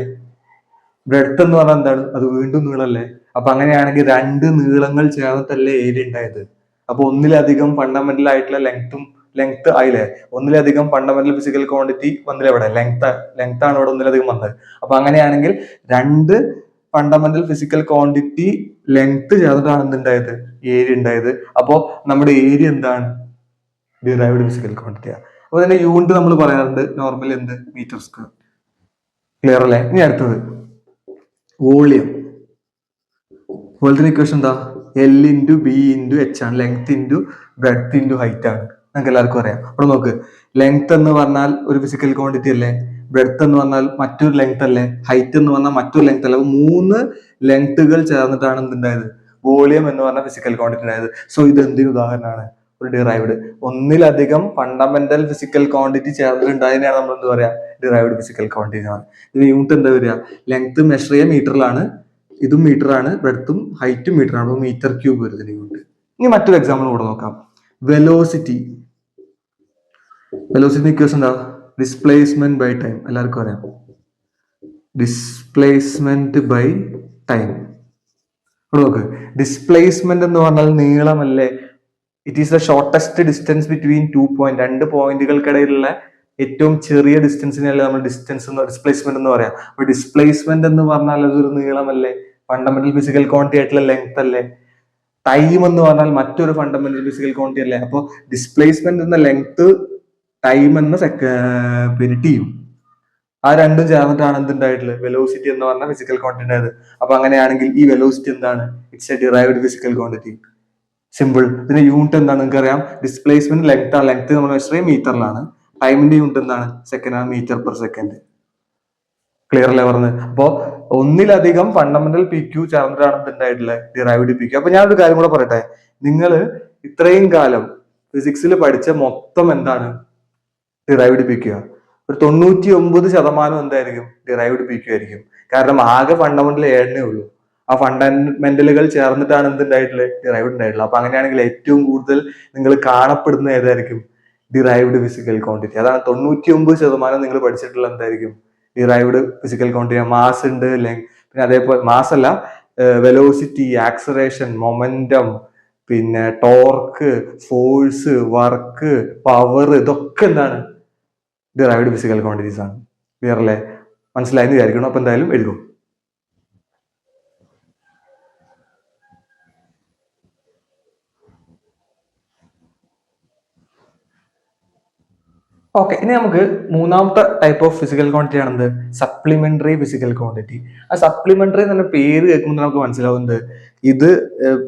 ബ്രെഡ്ത്ത് എന്ന് പറഞ്ഞാൽ എന്താണ്? അത് വീണ്ടും നീളല്ലേ. അപ്പൊ അങ്ങനെയാണെങ്കിൽ 2 നീളങ്ങൾ ചേർന്നിട്ടല്ലേ ഏരിയ ഉണ്ടായത്. അപ്പൊ ഒന്നിലധികം ഫണ്ടമെന്റൽ ആയിട്ടുള്ള ലെങ്ത് ആയില്ലേ? ഒന്നിലധികം ഫണ്ടമെന്റൽ ഫിസിക്കൽ ക്വാണ്ടിറ്റി വന്നില്ല ഇവിടെ. ലെങ്ത് ആണ് ഇവിടെ ഒന്നിലധികം വന്നത്. അപ്പൊ അങ്ങനെയാണെങ്കിൽ 2 ഫണ്ടമെന്റൽ ഫിസിക്കൽ ക്വാണ്ടിറ്റി ലെങ്ത് ചേർന്നിട്ടാണ് എന്തുണ്ടായത്? ഏരിയ ഉണ്ടായത്. അപ്പോ നമ്മുടെ ഏരിയ എന്താണ്? ഡിറൈവ്ഡ് ഫിസിക്കൽ ക്വാണ്ടിറ്റിയാണ്. അപ്പൊ അതിന്റെ യൂണിറ്റ് നമ്മൾ പറയാറുണ്ട് നോർമലി മീറ്റർ സ്ക്വയർ. ക്ലിയർ അല്ലേ? ഇനി അടുത്തത് വോളിയം. വോളിയത്തിന്റെ ഇക്വേഷൻ എന്താ? L/B/H ആണ്. Length into breadth into height ആണ്. നമുക്ക് എല്ലാവർക്കും അറിയാം. അവിടെ നോക്ക്, ലെങ്ത് എന്ന് പറഞ്ഞാൽ ഒരു ഫിസിക്കൽ ക്വാണ്ടിറ്റി അല്ലേ? ബ്രെഡ്ത്ത് എന്ന് പറഞ്ഞാൽ മറ്റൊരു ലെങ്ത് അല്ലേ? ഹൈറ്റ് എന്ന് പറഞ്ഞാൽ മറ്റൊരു ലെങ്ത് അല്ലേ? 3 ലെങ്ത്തുകൾ ചേർന്നിട്ടാണ് എന്തുണ്ടായത്? വോളിയം എന്ന് പറഞ്ഞ ഫിസിക്കൽ ക്വാണ്ടിറ്റി ഉണ്ടായത്. സോ ഇത് എന്തിനു ഉദാഹരണമാണ്? ഒരു ഡിറൈവ്ഡ്. ഒന്നിലധികം ഫണ്ടമെന്റൽ ഫിസിക്കൽ ക്വാണ്ടിറ്റി ചേർന്നിട്ടുണ്ടായതിനാണ് നമ്മൾ എന്ത് പറയാ? ഡിറൈവ്ഡ് ഫിസിക്കൽ ക്വാണ്ടിറ്റി ആണ്. ഇതിന് യൂണിറ്റ് എന്താ വരിക? ലെങ്ത് മെഷർ ചെയ്യുക മീറ്ററിലാണ്, ഇതും മീറ്റർ ആണ്, ബ്രെഡ്ത്തും ഹൈറ്റും മീറ്റർ ആണ്. മീറ്റർ ക്യൂബ് വരുന്നതിന് യൂണിറ്റ്. ഇനി മറ്റൊരു എക്സാമ്പിൾ കൂടെ നോക്കാം. വെലോസിറ്റി ഇക്വേഷൻ എന്താ? Displacement by time. എല്ലാവർക്കും അറിയാം. Displacement by time. ഇവിടെ നോക്ക്, ഡിസ്പ്ലേസ്മെന്റ് എന്ന് പറഞ്ഞാൽ നീളമല്ലേ? It is the shortest distance between 2 point. 2 പോയിന്റുകൾക്കിടയിലുള്ള ഏറ്റവും ചെറിയ ഡിസ്റ്റൻസിനല്ലേ നമ്മൾ ഡിസ്പ്ലേസ്മെന്റ് എന്ന് പറയാം. അപ്പൊ ഡിസ്പ്ലേസ്മെന്റ് എന്ന് പറഞ്ഞാൽ അതൊരു നീളമല്ലേ? ഫണ്ടമെന്റൽ ഫിസിക്കൽ ക്വാണ്ടിറ്റി ആയിട്ടുള്ള ലെങ്ത് അല്ലേ? ടൈം എന്ന് പറഞ്ഞാൽ മറ്റൊരു ഫണ്ടമെന്റൽ ഫിസിക്കൽ ക്വാണ്ടിറ്റി അല്ലേ? അപ്പൊ ഡിസ്പ്ലേസ്മെന്റ് എന്ന ലെങ്ത്, ടൈം എന്ന പിന്നെ ടിയും. ആ രണ്ടും ചേർന്നിട്ടാണ് എന്തുണ്ടായിട്ടുള്ളത്, വെലോസിറ്റി എന്ന് പറഞ്ഞ ഫിസിക്കൽ ക്വാണ്ടിറ്റി ആയത്. അപ്പൊ അങ്ങനെയാണെങ്കിൽ ഈ വെലോസിറ്റി എന്താണ്? It's A derived physical quantity. Simple. ഇതിന്റെ യൂണിറ്റ് എന്താണ് നിങ്ങൾക്ക് അറിയാം? ഡിസ്പ്ലേസ്മെന്റ് ലെങ്ത് ആണ്. ലെങ്ത് നമ്മൾ മെഷർ മീറ്ററിലാണ്. ടൈമിന്റെ യൂണിറ്റ് എന്താണ്? സെക്കൻഡ് ആണ്, മീറ്റർ പെർ സെക്കൻഡ്. ക്ലിയർ അല്ലേ പറഞ്ഞത്? അപ്പോ ഒന്നിലധികം ഫണ്ടമെന്റൽ പി ക്യൂ ചേർന്നിട്ടാണ് എന്തുണ്ടായിട്ടുള്ളത്, ഡിറൈവ്ഡ് പി ക്യൂ. അപ്പൊ ഞാനൊരു കാര്യം കൂടെ പറയട്ടെ, നിങ്ങൾ ഇത്രയും കാലം ഫിസിക്സിൽ പഠിച്ച മൊത്തം എന്താണ്? Derived P Q. ഒരു 99% എന്തായിരിക്കും? ഡിറൈവ്ഡ് പി ക്യൂ ആയിരിക്കും. കാരണം ആകെ ഫണ്ടമെന്റൽ 7 ഉള്ളൂ. ആ ഫണ്ടമെന്റലുകൾ ചേർന്നിട്ടാണ് എന്തുണ്ടായിട്ടുള്ളത്, ഡിറൈവ്ഡ് ഉണ്ടായിട്ടുള്ളത്. അപ്പൊ അങ്ങനെയാണെങ്കിൽ ഏറ്റവും കൂടുതൽ നിങ്ങൾ കാണപ്പെടുന്ന ഏതായിരിക്കും? Derived physical quantity. അതാണ് 99% നിങ്ങൾ പഠിച്ചിട്ടുള്ള എന്തായിരിക്കും? Derived physical quantity. മാസ് ഉണ്ട്, പിന്നെ അതേപോലെ മാസ് അല്ല, വെലോസിറ്റി, ആക്സലറേഷൻ, മൊമെന്റം, പിന്നെ ടോർക്ക്, ഫോഴ്സ്, വർക്ക്, പവർ, ഇതൊക്കെ എന്താണ്? ഡിറൈവ്ഡ് ഫിസിക്കൽ ക്വാണ്ടിറ്റീസ് ആണ്. ക്ലിയർ അല്ലേ? മനസ്സിലായെന്ന് വിചാരിക്കണം. അപ്പൊ എന്തായാലും എഴുതും. ഓക്കെ, ഇനി നമുക്ക് മൂന്നാമത്തെ ടൈപ്പ് ഓഫ് ഫിസിക്കൽ ക്വാണ്ടിറ്റി ആണെന്ത്? Supplementary physical quantity. ആ സപ്ലിമെന്ററി എന്ന പേര് കേൾക്കുമ്പോൾ നമുക്ക് മനസ്സിലാവുന്നത് ഇത്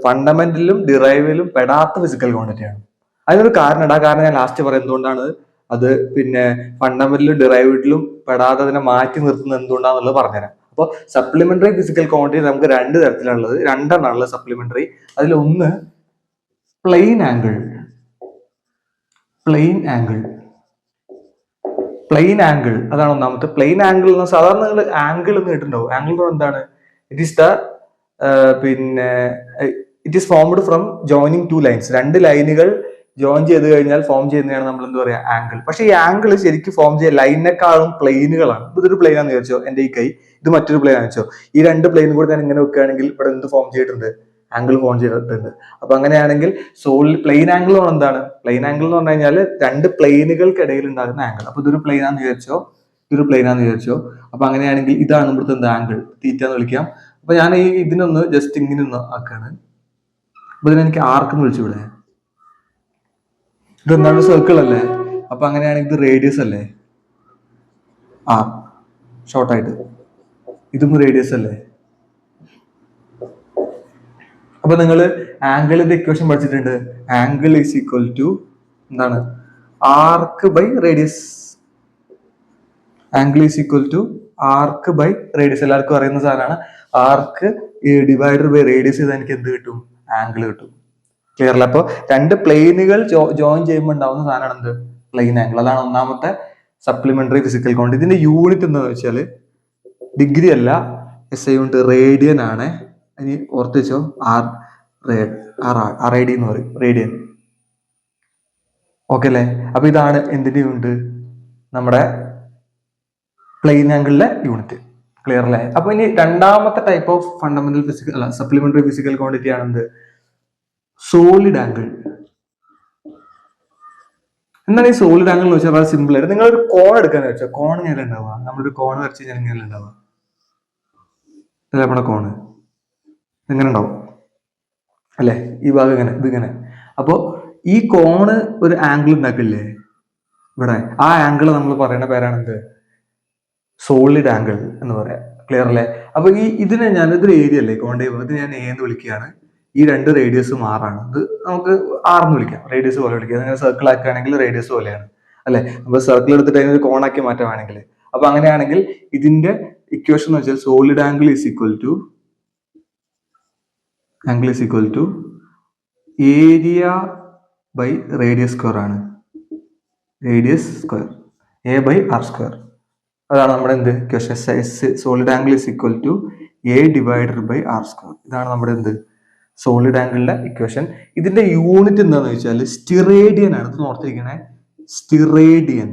ഫണ്ടമെന്റലിലും ഡിറൈവിലും പെടാത്ത ഫിസിക്കൽ ക്വാണ്ടിറ്റി ആണ്. അതിനൊരു കാരണം, ആ കാരണം ഞാൻ ലാസ്റ്റ് പറയാം എന്തുകൊണ്ടാണ് അത് പിന്നെ ഫണ്ടമെന്റലിലും ഡിറൈവിലും പെടാതെ അതിനെ മാറ്റി നിർത്തുന്നത് എന്തുകൊണ്ടാണെന്നുള്ളത് പറഞ്ഞുതരാം. അപ്പോൾ സപ്ലിമെന്ററി ഫിസിക്കൽ ക്വാണ്ടിറ്റി നമുക്ക് രണ്ട് തരത്തിലുള്ളത്, രണ്ടെണ്ണമുള്ളത് സപ്ലിമെന്ററി. അതിൽ ഒന്ന് പ്ലെയിൻ ആംഗിൾ. പ്ലെയിൻ ആംഗിൾ അതാണ് ഒന്നാമത്തെ. പ്ലെയിൻ ആംഗിൾ എന്ന് സാധാരണ നിങ്ങൾ ആംഗിൾ എന്ന് കേട്ടിട്ടുണ്ടാവും. ആംഗിൾ എന്ന് പറഞ്ഞാൽ എന്താണ്? ഇറ്റ് ഈസ് ദ പിന്നെ it is formed from joining two lines. രണ്ട് ലൈനുകൾ ജോയിൻ ചെയ്ത് കഴിഞ്ഞാൽ ഫോം ചെയ്യുന്നതാണ് നമ്മൾ എന്ത് പറയാ, ആംഗിൾ. പക്ഷെ ഈ ആംഗിൾ ശരിക്കും ഫോം ചെയ്യുക ലൈനിനെക്കാളും പ്ലെയിനുകളാണ്. ഇതൊരു പ്ലെയിൻ ആണെന്ന് വിചാരിച്ചോ, എന്റെ ഈ കൈ, ഇത് മറ്റൊരു പ്ലെയിൻ ആണെന്ന് വെച്ചോ. ഈ രണ്ട് പ്ലെയിനും കൂടെ ഞാൻ ഇങ്ങനെ വെക്കുകയാണെങ്കിൽ ഇവിടെ എന്ത് ഫോം ചെയ്തിട്ടുണ്ട്? ആംഗിൾ ഫോം ചെയ്തിട്ടുണ്ട്. അപ്പൊ അങ്ങനെയാണെങ്കിൽ പ്ലെയിൻ ആംഗിൾ എന്ന് പറഞ്ഞാൽ എന്താണ്? പ്ലെയിൻ ആംഗിൾ എന്ന് പറഞ്ഞു കഴിഞ്ഞാൽ രണ്ട് പ്ലെയിനുകൾക്കിടയിൽ ഉണ്ടാകുന്ന ആംഗിൾ. അപ്പൊ ഇതൊരു പ്ലെയിൻ ആണെന്ന് വിചാരിച്ചോ, ഇതൊരു പ്ലെയിൻ ആണെന്ന് വിചാരിച്ചോ. അപ്പൊ അങ്ങനെയാണെങ്കിൽ ഇതാണ് ഇവിടുത്തെ എന്ത് ആംഗിൾ, തീറ്റ എന്ന് വിളിക്കാം. അപ്പൊ ഞാൻ ഈ ഇതിനൊന്ന് ജസ്റ്റ് ഇങ്ങനെ ഒന്ന് ആക്കാണ്. അപ്പൊ ഇതിനെനിക്ക് ആർക്ക് എന്ന് വിളിച്ചുവിടെ. ഇതെന്താണ്? സർക്കിൾ അല്ലേ? അപ്പൊ അങ്ങനെയാണെങ്കിൽ ഇത് റേഡിയസ് അല്ലേ? ആർ ഷോർട്ടായിട്ട്. ഇതും റേഡിയസ് അല്ലേ? അപ്പൊ നിങ്ങൾ ആംഗിളിന്റെ ഇക്വേഷൻ പഠിച്ചിട്ടുണ്ട്. ആംഗിൾ ഈസ് ഈക്വൽ ടു എന്താണ്? Arc by radius. Angle is equal to arc by radius. എല്ലാവർക്കും അറിയുന്ന സാധനമാണ്. ആർക്ക് ഡിവൈഡഡ് ബൈ റേഡിയസ് ചെയ്താൽ എനിക്ക് എന്ത് കിട്ടും? ആംഗിൾ കിട്ടും. ക്ലിയർ അല്ല? അപ്പൊ രണ്ട് പ്ലെയിനുകൾ ജോയിൻ ചെയ്യുമ്പോൾ ഉണ്ടാവുന്ന സാധനമാണ് എന്ത്? Plain angle. അതാണ് ഒന്നാമത്തെ സപ്ലിമെന്ററി ഫിസിക്കൽ ക്വാണ്ടിറ്റി. ഇതിന്റെ യൂണിറ്റ് എന്താണെന്ന് വെച്ചാൽ ഡിഗ്രി അല്ല, എസ് ഐ യൂണിറ്റ് റേഡിയൻ ആണ്. ഇനി ഓർത്ത് വെച്ചോ, ആർ ഐ ഡി എന്ന് പറയും, റേഡിയൻ. ഓക്കെ അല്ലേ? അപ്പൊ ഇതാണ് എന്തിന്റെ യൂണിറ്റ്? നമ്മുടെ പ്ലെയിൻ ആംഗിളിലെ യൂണിറ്റ്. ക്ലിയർ അല്ലേ? അപ്പൊ ഇനി രണ്ടാമത്തെ ടൈപ്പ് ഓഫ് ഫണ്ടമെന്റൽ ഫിസിക്കൽ അല്ല സപ്ലിമെന്ററി ഫിസിക്കൽ ക്വാണ്ടിറ്റി ആണെന്ത്? Solid angle. എന്താണ് ഈ സോളിഡ് ആംഗിൾ എന്ന് വെച്ചാൽ വളരെ സിമ്പിൾ ആയിട്ട് നിങ്ങളൊരു കോൺ എടുക്കാന്ന് വെച്ചാൽ കോൺ ഇങ്ങനെ ഉണ്ടാവുക. നമ്മളൊരു കോൺ വരച്ച് കഴിഞ്ഞാൽ ഇങ്ങനെ ഉണ്ടാവുക. നമ്മുടെ കോണ് ഇങ്ങനെ ഉണ്ടാവും അല്ലെ? ഈ ഭാഗം ഇങ്ങനെ, ഇതിങ്ങനെ. അപ്പോ ഈ കോണ് ഒരു ആംഗിൾ ഉണ്ടാക്കില്ലേ ഇവിടെ? ആ ആംഗിൾ നമ്മൾ പറയുന്ന പേരാണ് എന്ത്? സോളിഡ് ആംഗിൾ എന്ന് പറയാം. ക്ലിയർ അല്ലേ? അപ്പൊ ഇതിനെ ഞാൻ ഇതൊരു ഏരിയ അല്ലേ കോണ്ടേ, ഇത് ഞാൻ എ എന്ന് വിളിക്കുകയാണ്. ഈ രണ്ട് റേഡിയസും ആറാണ്. ഇത് നമുക്ക് ആറെന്ന് വിളിക്കാം, റേഡിയസ് പോലെ വിളിക്കാം. നിങ്ങൾ സർക്കിൾ ആക്കുകയാണെങ്കിൽ റേഡിയസ് പോലെയാണ് അല്ലെ? അപ്പൊ സർക്കിൾ എടുത്തിട്ട് അതിനൊരു കോണാക്കി മാറ്റുവാണെങ്കിൽ, അപ്പൊ അങ്ങനെയാണെങ്കിൽ ഇതിന്റെ ഇക്വേഷൻ എന്ന് വെച്ചാൽ solid angle is equal to area by radius square ആണ്. Radius square A by R square. അതാണ് നമ്മുടെ എന്ത് equation? Solid angle is equal to A divided by R square. ഇതാണ് നമ്മുടെ എന്ത്? സോളിഡ് ആംഗിളിന്റെ ഇക്വേഷൻ. ഇതിന്റെ യൂണിറ്റ് എന്താണെന്ന് വെച്ചാൽ സ്റ്റിറേഡിയൻ ആണ്. ഇത് ഓർത്തിരിക്കണേ, സ്റ്റിറേഡിയൻ.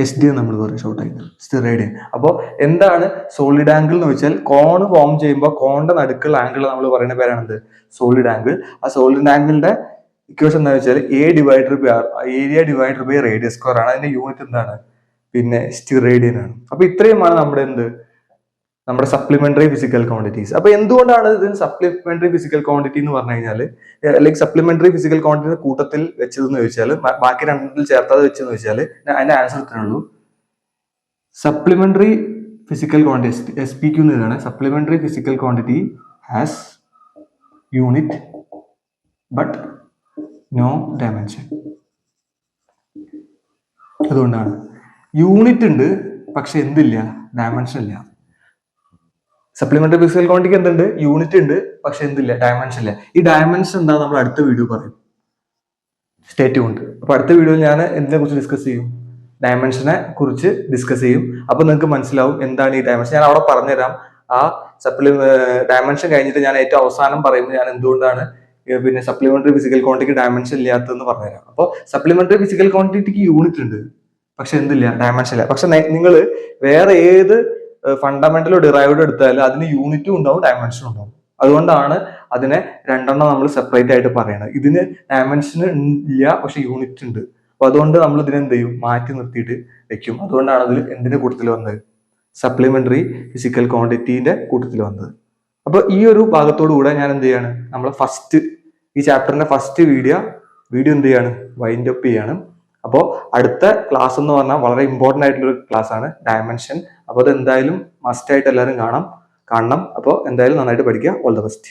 എസ് ഡി നമ്മൾ പറയും ഷോർട്ടായിട്ട്, സ്റ്റിറേഡിയൻ. അപ്പോൾ എന്താണ് സോളിഡ് ആംഗിൾ എന്ന് വെച്ചാൽ കോണ് ഫോം ചെയ്യുമ്പോൾ കോണിന്റെ നടുക്കുള്ള ആംഗിൾ നമ്മൾ പറയുന്ന പേരാണെന്ത്? Solid angle. ആ സോളിഡ് ആംഗിളിന്റെ ഇക്വേഷൻ എന്താ വെച്ചാൽ A divided by R, area divided by radius square ആണ്. അതിന്റെ യൂണിറ്റ് എന്താണ്? പിന്നെ സ്റ്റിറേഡിയൻ ആണ്. അപ്പൊ ഇത്രയുമാണ് നമ്മുടെ എന്ത്? നമ്മുടെ സപ്ലിമെന്ററി ഫിസിക്കൽ ക്വാണ്ടിറ്റീസ്. അപ്പൊ എന്തുകൊണ്ടാണ് ഇതിന് സപ്ലിമെന്ററി ഫിസിക്കൽ ക്വാണ്ടിറ്റി എന്ന് പറഞ്ഞു കഴിഞ്ഞാൽ, ലൈക്ക് സപ്ലിമെന്ററി ഫിസിക്കൽ ക്വാണ്ടിറ്റി കൂട്ടത്തിൽ വെച്ചതെന്ന് ചോദിച്ചാൽ, ബാക്കി രണ്ടെണ്ണത്തിൽ ചേർത്താതെ വെച്ചെന്ന് വെച്ചാൽ അതിന്റെ ആൻസർ ഇത്രേ ഉള്ളൂ. സപ്ലിമെന്ററി ഫിസിക്കൽ ക്വാണ്ടിറ്റി SPQ എന്ന് എഴുതാണ്. Supplementary physical quantity has unit but no dimension. അതുകൊണ്ടാണ് യൂണിറ്റ് ഉണ്ട് പക്ഷെ എന്തില്ല, ഡയമെൻഷൻ ഇല്ല. സപ്ലിമെന്ററി ഫിസിക്കൽ ക്വാണ്ടിറ്റിക്ക് എന്തുണ്ട്, യൂണിറ്റ് ഉണ്ട് പക്ഷെ എന്തില്ല, ഡയമെൻഷൻ ഇല്ല. ഈ ഡയമെൻഷൻ എന്താ നമ്മൾ അടുത്ത വീഡിയോ പറയും. Stay tuned. അപ്പൊ അടുത്ത വീഡിയോയിൽ ഞാൻ എന്തിനെ കുറിച്ച് ഡിസ്കസ് ചെയ്യും, ഡയമെൻഷനെ കുറിച്ച് ഡിസ്കസ് ചെയ്യും. അപ്പൊ നിങ്ങൾക്ക് മനസ്സിലാവും എന്താണ് ഈ ഡയമെൻഷൻ. ഞാൻ അവിടെ പറഞ്ഞുതരാം. ആ ഡയമെൻഷൻ കഴിഞ്ഞിട്ട് ഞാൻ ഏറ്റവും അവസാനം പറയുമ്പോൾ ഞാൻ എന്തുകൊണ്ടാണ് പിന്നെ സപ്ലിമെന്ററി ഫിസിക്കൽ ക്വാണ്ടിറ്റിക്ക് ഡയമെൻഷൻ ഇല്ലാത്തതെന്ന് പറഞ്ഞുതരാം. അപ്പോൾ സപ്ലിമെന്ററി ഫിസിക്കൽ ക്വാണ്ടിറ്റിക്ക് യൂണിറ്റ് ഉണ്ട് പക്ഷെ എന്തില്ല, ഡയമെൻഷൻ ഇല്ല. പക്ഷെ നിങ്ങൾ വേറെ ഏത് ഫണ്ടമെന്റലോ ഡിറൈവ്ഡോ എടുത്താലും അതിന് യൂണിറ്റും ഉണ്ടാവും ഡയമെൻഷനും ഉണ്ടാവും. അതുകൊണ്ടാണ് അതിനെ രണ്ടെണ്ണം നമ്മൾ സെപ്പറേറ്റ് ആയിട്ട് പറയുന്നത്. ഇതിന് ഡയമെൻഷൻ ഇല്ല പക്ഷെ യൂണിറ്റ് ഉണ്ട്. അപ്പൊ അതുകൊണ്ട് നമ്മൾ ഇതിനെ എന്ത് ചെയ്യും, മാറ്റി നിർത്തിയിട്ട് വെക്കും. അതുകൊണ്ടാണ് അതിൽ എന്തിന്റെ കൂട്ടത്തിൽ വന്നത്, സപ്ലിമെന്ററി ഫിസിക്കൽ ക്വാണ്ടിറ്റീന്റെ കൂട്ടത്തിൽ വന്നത്. അപ്പൊ ഈ ഒരു ഭാഗത്തോടു കൂടെ ഞാൻ എന്ത് ചെയ്യാണ്, നമ്മൾ ഈ ചാപ്റ്ററിന്റെ ഫസ്റ്റ് വീഡിയോ എന്ത് ചെയ്യാണ്, വൈൻഡ് അപ്പ് ചെയ്യാണ്. അപ്പോൾ അടുത്ത ക്ലാസ് എന്ന് പറഞ്ഞാൽ വളരെ ഇമ്പോർട്ടന്റ് ആയിട്ടുള്ള ഒരു ക്ലാസ് ആണ്, ഡയമെൻഷൻ. അപ്പോൾ അത് എന്തായാലും മസ്റ്റ് ആയിട്ട് എല്ലാവരും കാണണം. അപ്പോൾ എന്തായാലും നന്നായിട്ട് പഠിക്കുക. All the best.